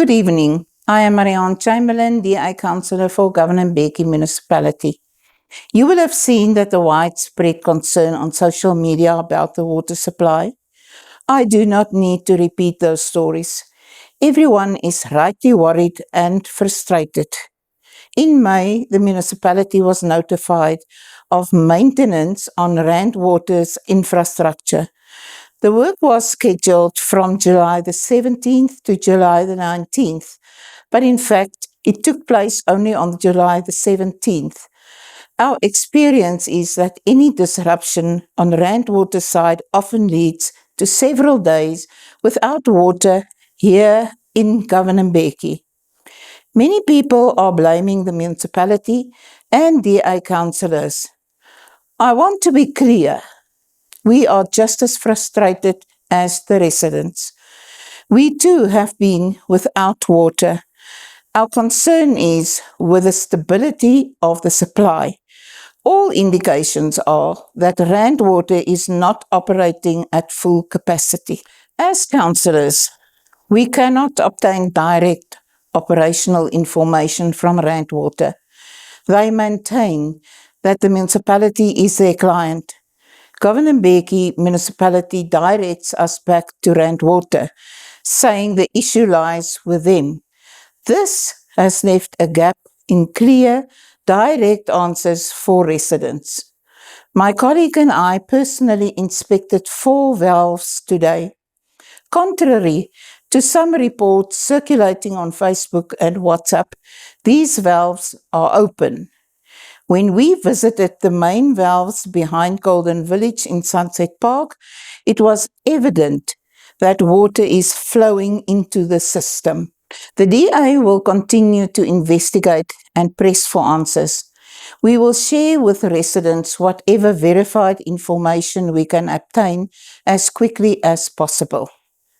Good evening. I am Marianne Chamberlain, DA Councillor for Govan Mbeki Municipality. You will have seen that the widespread concern on social media about the water supply. I do not need to repeat those stories. Everyone is rightly worried and frustrated. In May, the municipality was notified of maintenance on Rand Water's infrastructure. The work was scheduled from July the 17th to July the 19th, but in fact, it took place only on July the 17th. Our experience is that any disruption on Rand Water side often leads to several days without water here in Govan Mbeki. Many people are blaming the municipality and DA councillors. I want to be clear. We are just as frustrated as the residents. We too have been without water. Our concern is with the stability of the supply. All indications are that Rand Water is not operating at full capacity. As councillors, we cannot obtain direct operational information from Rand Water. They maintain that the municipality is their client. Govan Mbeki Municipality directs us back to Rand Water, saying the issue lies with them. This has left a gap in clear, direct answers for residents. My colleague and I personally inspected 4 valves today. Contrary to some reports circulating on Facebook and WhatsApp, these valves are open. When we visited the main valves behind Golden Village in Sunset Park, it was evident that water is flowing into the system. The DA will continue to investigate and press for answers. We will share with residents whatever verified information we can obtain as quickly as possible.